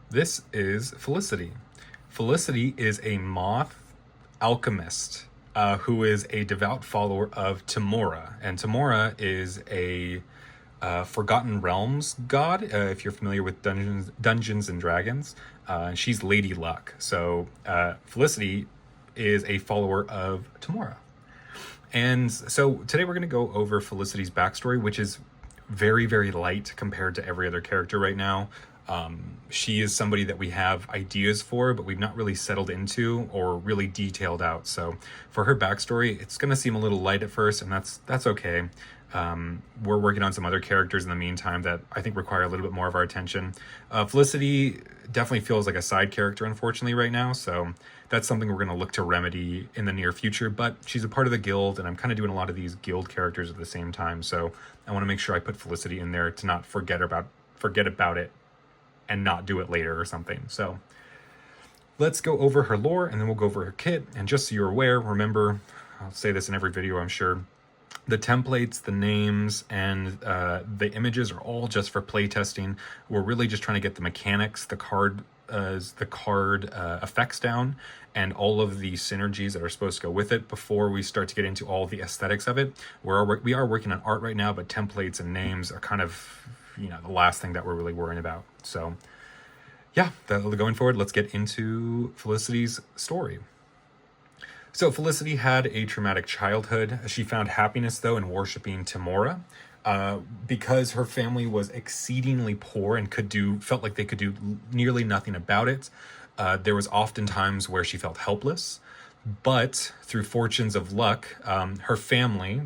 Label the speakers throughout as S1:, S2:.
S1: This is Felicity. Felicity is a moth alchemist who is a devout follower of Tamora. And Tamora is a Forgotten Realms god, if you're familiar with Dungeons and Dragons. She's Lady Luck. So Felicity is a follower of Tamora. And so today we're going to go over Felicity's backstory, which is very, very light compared to every other character right now. She is somebody that we have ideas for, but we've not really settled into or really detailed out. So for her backstory, it's going to seem a little light at first, and that's okay. We're working on some other characters in the meantime that I think require a little bit more of our attention. Felicity definitely feels like a side character, unfortunately, right now. So that's something we're going to look to remedy in the near future. But she's a part of the guild, and I'm kind of doing a lot of these guild characters at the same time. So I want to make sure I put Felicity in there to not forget about it and not do it later or something. So let's go over her lore, and then we'll go over her kit. And just so you're aware, remember, I'll say this in every video, I'm sure, the templates, the names, and the images are all just for playtesting. We're really just trying to get the mechanics, the card effects down, and all of the synergies that are supposed to go with it before we start to get into all the aesthetics of it. We are working on art right now, but templates and names are kind of, the last thing that we're really worrying about. So yeah, going forward, let's get into Felicity's story. So Felicity had a traumatic childhood. She found happiness, though, in worshiping Tamora. Because her family was exceedingly poor and felt like they could do nearly nothing about it. There was often times where she felt helpless, but through fortunes of luck, her family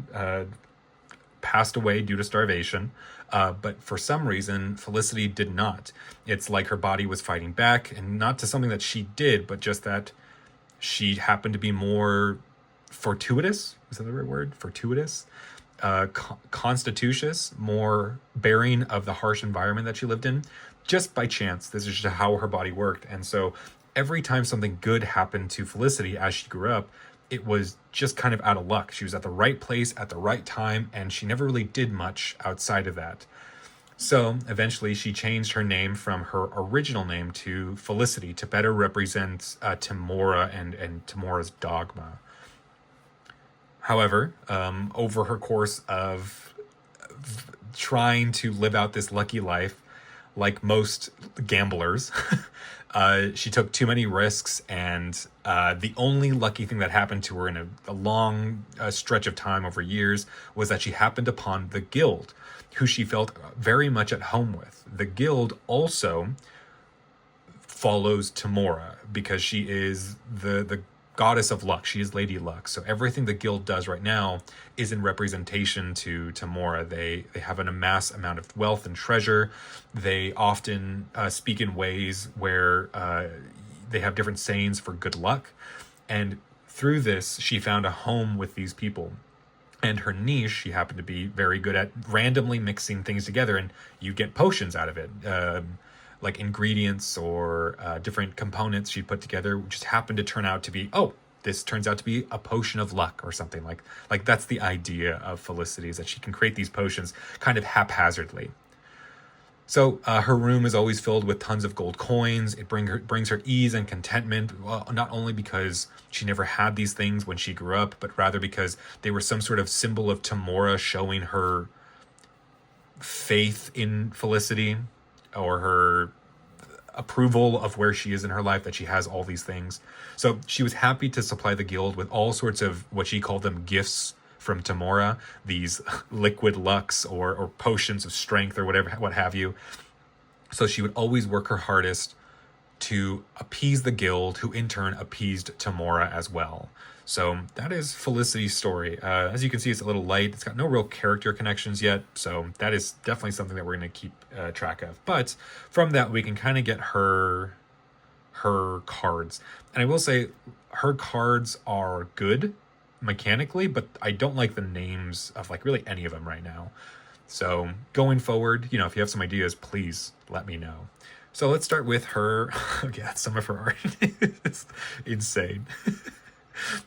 S1: passed away due to starvation. But for some reason, Felicity did not. It's like her body was fighting back, and not to something that she did, but just that she happened to be more fortuitous. Is that the right word? Fortuitous? Constitutious, more bearing of the harsh environment that she lived in, just by chance. This is just how her body worked. And so every time something good happened to Felicity as she grew up, it was just kind of out of luck. She was at the right place at the right time, and she never really did much outside of that. So eventually she changed her name from her original name to Felicity to better represent Tamora and Tamora's dogma. However, over her course of trying to live out this lucky life, like most gamblers, she took too many risks, and the only lucky thing that happened to her in a long stretch of time over years was that she happened upon the guild, who she felt very much at home with. The guild also follows Tamora because she is the goddess of luck. She is Lady Luck. So everything the guild does right now is in representation to Tamora. They have an immense amount of wealth and treasure. They often speak in ways where they have different sayings for good luck. And through this, she found a home with these people. And her niche, she happened to be very good at randomly mixing things together, and you get potions out of it. Like ingredients or different components she put together just happened to turn out to be, this turns out to be a potion of luck or something. Like that's the idea of Felicity, is that she can create these potions kind of haphazardly. So her room is always filled with tons of gold coins. It brings her ease and contentment, well, not only because she never had these things when she grew up, but rather because they were some sort of symbol of Tamora, showing her faith in Felicity, or her approval of where she is in her life, that she has all these things. So she was happy to supply the guild with all sorts of what she called them gifts from Tamora, these liquid lucks or potions of strength or whatever, what have you. So she would always work her hardest to appease the guild, who in turn appeased Tamora as well. So that is Felicity's story. As you can see, it's a little light. It's got no real character connections yet, so that is definitely something that we're going to keep track of. But from that, we can kind of get her cards. And I will say, her cards are good mechanically, but I don't like the names of like really any of them right now. So going forward, if you have some ideas, please let me know. So let's start with her. Yeah, some of her art is insane.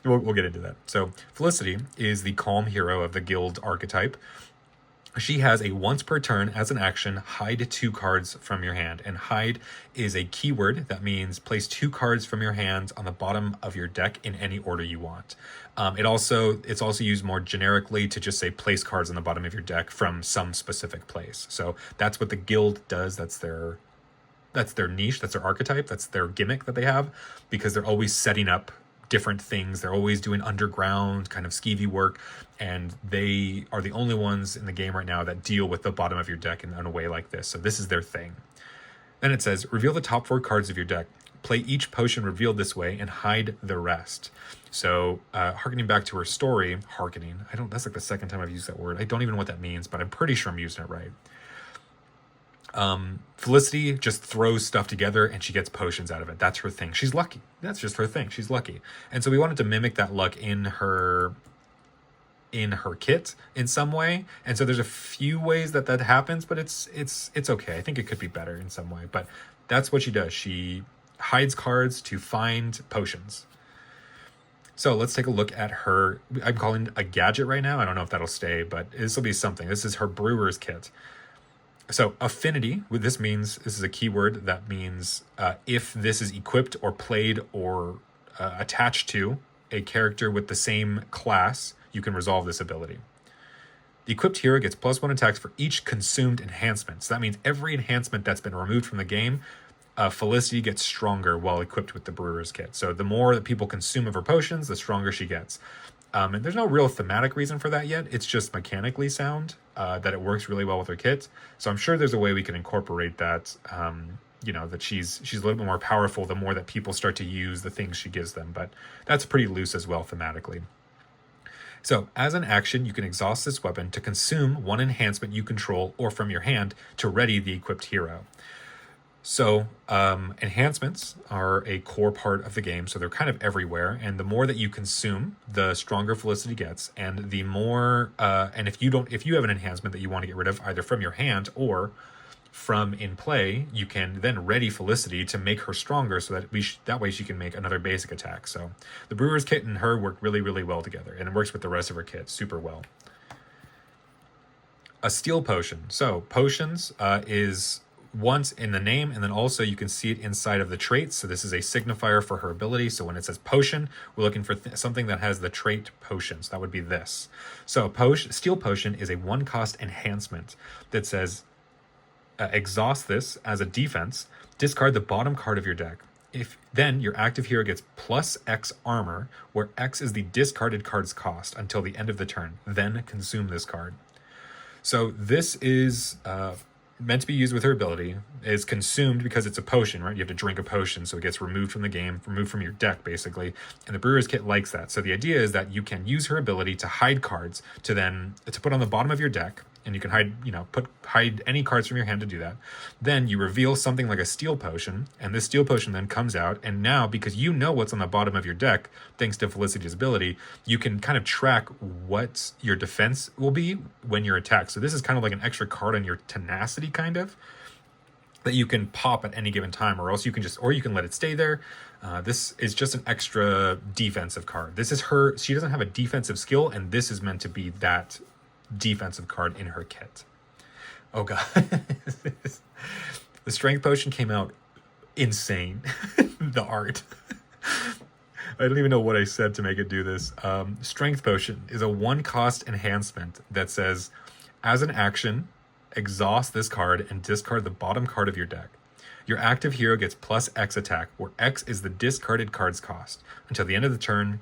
S1: We'll get into that. So Felicity is the calm hero of the guild archetype. She has a once per turn as an action, hide 2 cards from your hand. And hide is a keyword that means place 2 cards from your hand on the bottom of your deck in any order you want. It's also used more generically to just say place cards on the bottom of your deck from some specific place. So that's what the guild does. That's their niche, that's their archetype, that's their gimmick that they have, because they're always setting up different things. They're always doing underground kind of skeevy work, and they are the only ones in the game right now that deal with the bottom of your deck in a way like this. So this is their thing. Then it says, reveal the top 4 cards of your deck. Play each potion revealed this way and hide the rest. So harkening back to her story, that's like the second time I've used that word. I don't even know what that means, but I'm pretty sure I'm using it right. Felicity just throws stuff together and she gets potions out of it. That's her thing. She's lucky. That's just her thing. She's lucky. And so we wanted to mimic that luck in her kit in some way. And so there's a few ways that happens, but it's okay. I think it could be better in some way, but that's what she does. She hides cards to find potions. So let's take a look at her. I'm calling it a gadget right now. I don't know if that'll stay, but this will be something. This is her brewer's kit. So affinity, this is a keyword that means if this is equipped or played or attached to a character with the same class, you can resolve this ability. The equipped hero gets +1 attacks for each consumed enhancement. So that means every enhancement that's been removed from the game, Felicity gets stronger while equipped with the brewer's kit. So the more that people consume of her potions, the stronger she gets. And there's no real thematic reason for that yet. It's just mechanically sound that it works really well with her kit. So I'm sure there's a way we can incorporate that, that she's a little bit more powerful the more that people start to use the things she gives them. But that's pretty loose as well thematically. So as an action, you can exhaust this weapon to consume 1 enhancement you control or from your hand to ready the equipped hero. So enhancements are a core part of the game, so they're kind of everywhere, and the more that you consume, the stronger Felicity gets, and the more and if you have an enhancement that you want to get rid of either from your hand or from in play, you can then ready Felicity to make her stronger so that that way she can make another basic attack. So the brewer's kit and her work really, really well together, and it works with the rest of her kit super well. A steel potion. So potions is once in the name, and then also you can see it inside of the traits. So this is a signifier for her ability. So when it says potion, we're looking for something that has the trait potions. That would be this. So steel potion is a 1-cost enhancement that says exhaust this as a defense, discard the bottom card of your deck. Then your active hero gets +X armor, where X is the discarded card's cost until the end of the turn. Then consume this card. So this is meant to be used with her ability, is consumed because it's a potion, right? You have to drink a potion, so it gets removed from the game, removed from your deck, basically. And the brewer's kit likes that. So the idea is that you can use her ability to hide cards to put on the bottom of your deck, and you can hide any cards from your hand to do that. Then you reveal something like a steel potion, and this steel potion then comes out, and now, because you know what's on the bottom of your deck, thanks to Felicity's ability, you can kind of track what your defense will be when you're attacked. So this is kind of like an extra card on your tenacity, kind of, that you can pop at any given time, or else you can let it stay there. This is just an extra defensive card. This is she doesn't have a defensive skill, and this is meant to be that defensive card in her kit. Oh god. The strength potion came out insane. The art. I don't even know what I said to make it do this. Strength potion is a 1-cost enhancement that says, as an action, exhaust this card and discard the bottom card of your deck. Your active hero gets +X attack, where X is the discarded card's cost until the end of the turn,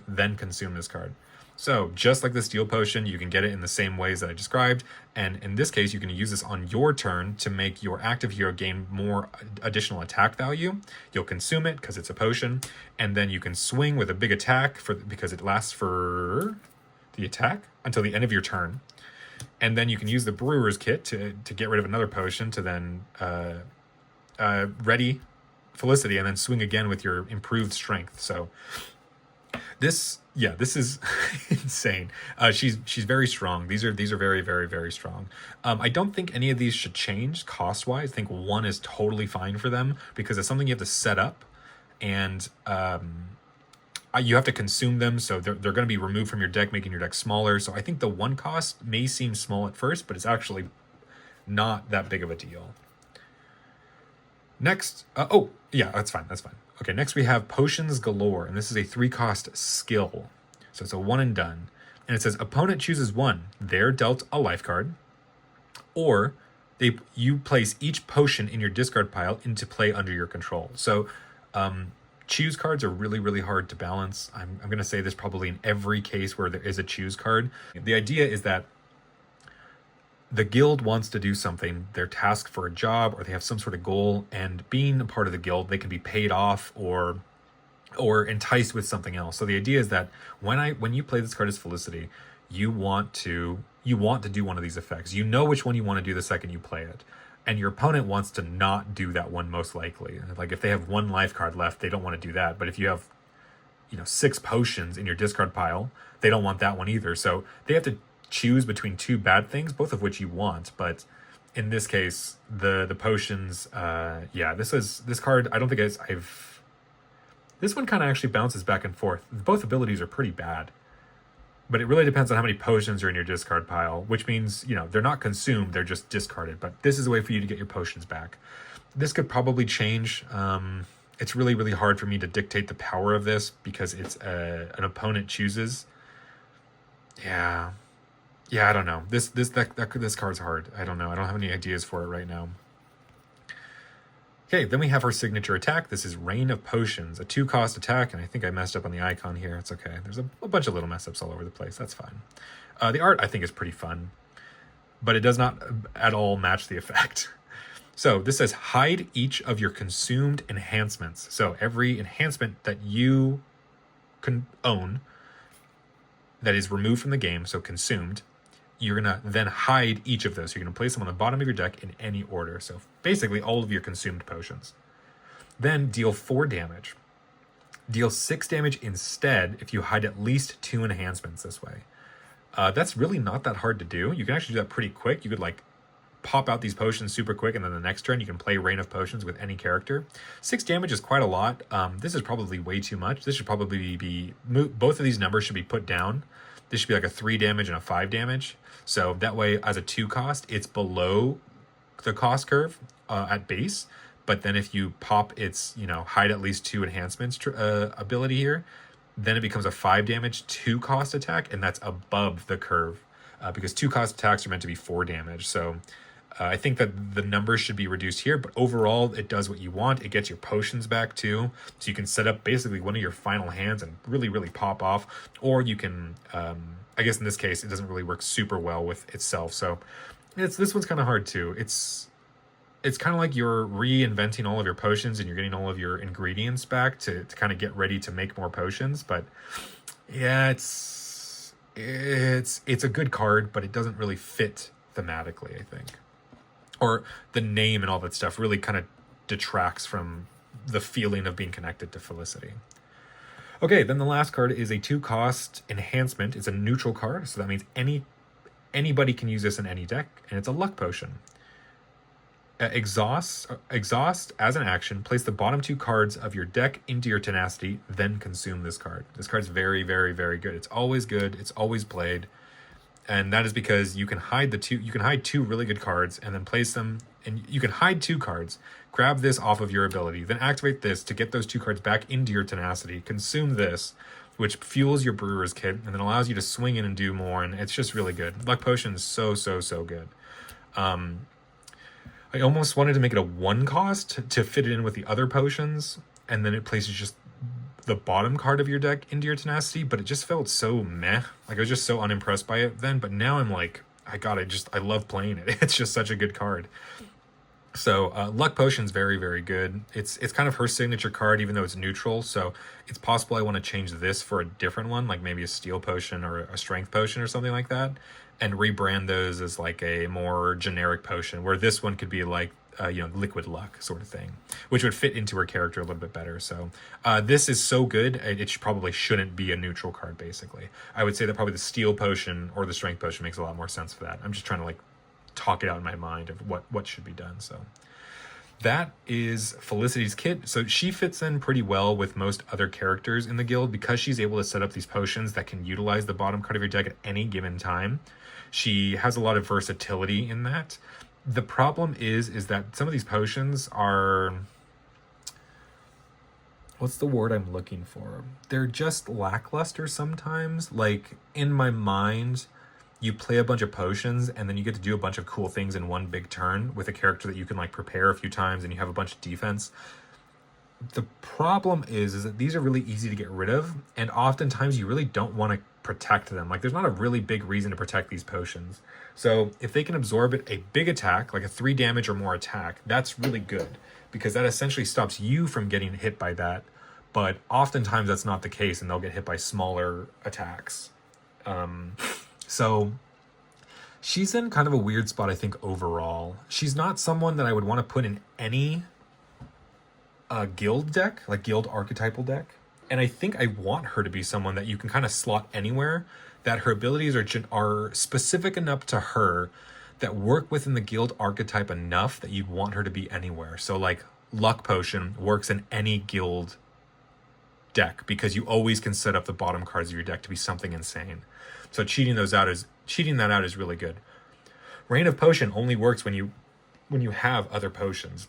S1: then consume this card. So just like the steel potion, you can get it in the same ways that I described. And in this case, you can use this on your turn to make your active hero gain more additional attack value. You'll consume it because it's a potion. And then you can swing with a big attack because it lasts for the attack until the end of your turn. And then you can use the brewer's kit to get rid of another potion to then ready Felicity and then swing again with your improved strength. So this is insane. She's very strong. These are very, very, very strong. I don't think any of these should change cost-wise. I think 1 is totally fine for them because it's something you have to set up. And you have to consume them, so they're going to be removed from your deck, making your deck smaller. So I think the 1 cost may seem small at first, but it's actually not that big of a deal. Next, oh yeah, that's fine. Okay, next we have Potions Galore, and this is a 3 cost skill. So it's a 1 and done. And it says opponent chooses 1. They're dealt a life card, or you place each potion in your discard pile into play under your control. So choose cards are really, really hard to balance. I'm going to say this probably in every case where there is a choose card. The idea is that the guild wants to do something. They're tasked for a job, or they have some sort of goal, and being a part of the guild, they can be paid off or enticed with something else. So the idea is that when you play this card as Felicity, you want to do one of these effects. You know which one you want to do the second you play it. And your opponent wants to not do that one most likely. Like if they have 1 life card left, they don't want to do that. But if you have, 6 potions in your discard pile, they don't want that one either. So they have to choose between 2 bad things, both of which you want. But in this case, the potions, this card, I don't think this one kind of actually bounces back and forth. Both abilities are pretty bad. But it really depends on how many potions are in your discard pile, which means, they're not consumed, they're just discarded. But this is a way for you to get your potions back. This could probably change. It's really, really hard for me to dictate the power of this because it's an opponent chooses. Yeah, I don't know. This card's hard. I don't know. I don't have any ideas for it right now. Okay, then we have our signature attack. This is Rain of Potions, a 2 cost attack, and I think I messed up on the icon here. It's okay. There's a bunch of little mess ups all over the place. That's fine. The art, I think, is pretty fun, but it does not at all match the effect. So this says hide each of your consumed enhancements. So every enhancement that you can own that is removed from the game, so consumed, you're going to then hide each of those. So you're going to place them on the bottom of your deck in any order. So basically all of your consumed potions. Then deal 4 damage. Deal 6 damage instead if you hide at least 2 enhancements this way. That's really not that hard to do. You can actually do that pretty quick. You could pop out these potions super quick, and then the next turn you can play Rain of Potions with any character. 6 damage is quite a lot. This is probably way too much. This should probably be both of these numbers should be put down. This should be like a 3 damage and a 5 damage. So that way, as a 2 cost, it's below the cost curve at base. But then if you pop its, hide at least 2 enhancements ability here, then it becomes a 5 damage 2 cost attack, and that's above the curve because 2 cost attacks are meant to be 4 damage. So I think that the numbers should be reduced here, but overall it does what you want. It gets your potions back too, so you can set up basically one of your final hands and really, really pop off. Or you can, I guess in this case, it doesn't really work super well with itself. So this one's kind of hard too. It's kind of like you're reinventing all of your potions and you're getting all of your ingredients back to kind of get ready to make more potions. But yeah, it's a good card, but it doesn't really fit thematically, I think. Or the name and all that stuff really kind of detracts from the feeling of being connected to Felicity. Okay, then the last card is a 2 cost enhancement. It's a neutral card, so that means anybody can use this in any deck, and it's a luck potion. Exhaust as an action, place the bottom 2 cards of your deck into your tenacity, then consume this card. This card's very, very, very good. It's always good. It's always played. And that is because you can hide 2 really good cards and then place them, and you can hide 2 cards, grab this off of your ability, then activate this to get those 2 cards back into your tenacity, consume this, which fuels your brewer's kit, and then allows you to swing in and do more, and it's just really good. Luck Potion is so, so, so good. I almost wanted to make it a 1 cost to fit it in with the other potions, and then it places just the bottom card of your deck into your tenacity, but it just felt so meh. Like I was just so unimpressed by it then, but now I'm like, I love playing it. It's just such a good card. So Luck Potion's very, very good. It's kind of her signature card, even though it's neutral. So it's possible I want to change this for a different one, like maybe a Steel Potion or a Strength Potion or something like that, and rebrand those as like a more generic potion, where this one could be like Liquid Luck sort of thing, which would fit into her character a little bit better. So this is so good, it probably shouldn't be a neutral card, basically. I would say that probably the Steel Potion or the Strength Potion makes a lot more sense for that. I'm just trying to talk it out in my mind of what should be done. So that is Felicity's kit. So she fits in pretty well with most other characters in the guild because she's able to set up these potions that can utilize the bottom card of your deck at any given time. She has a lot of versatility in that. The problem is that some of these potions are... what's the word I'm looking for? They're just lackluster sometimes. Like, in my mind, you play a bunch of potions and then you get to do a bunch of cool things in one big turn with a character that you can like prepare a few times and you have a bunch of defense. The problem is that these are really easy to get rid of, and oftentimes you really don't want to protect them. Like, there's not a really big reason to protect these potions. So if they can absorb it, a big attack, like a 3 damage or more attack, that's really good, because that essentially stops you from getting hit by that. But oftentimes that's not the case, and they'll get hit by smaller attacks. So she's in kind of a weird spot, I think, overall. She's not someone that I would want to put in any guild deck, like guild archetypal deck. And I think I want her to be someone that you can kind of slot anywhere, that her abilities are specific enough to her, that work within the guild archetype enough that you'd want her to be anywhere. So like Luck Potion works in any guild deck because you always can set up the bottom cards of your deck to be something insane. So cheating that out is really good. Rain of Potion only works when you have other potions.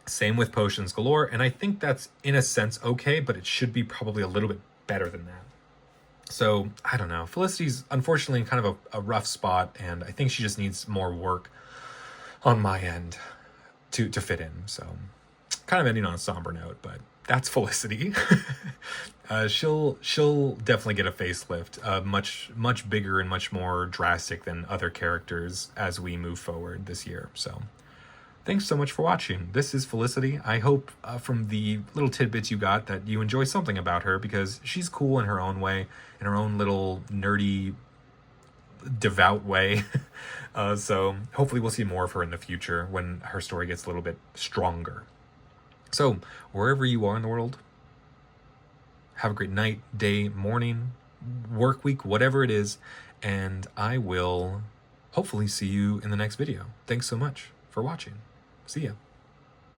S1: Same with Potions Galore, and I think that's in a sense okay, but it should be probably a little bit better than that. So I don't know. Felicity's unfortunately in kind of a rough spot, and I think she just needs more work on my end to fit in. So kind of ending on a somber note, but that's Felicity. She'll definitely get a facelift, much bigger and much more drastic than other characters as we move forward this year. So thanks so much for watching. This is Felicity. I hope from the little tidbits you got that you enjoy something about her, because she's cool in her own way, in her own little nerdy, devout way. So hopefully we'll see more of her in the future when her story gets a little bit stronger. So wherever you are in the world, have a great night, day, morning, work week, whatever it is, and I will hopefully see you in the next video. Thanks so much for watching. See ya.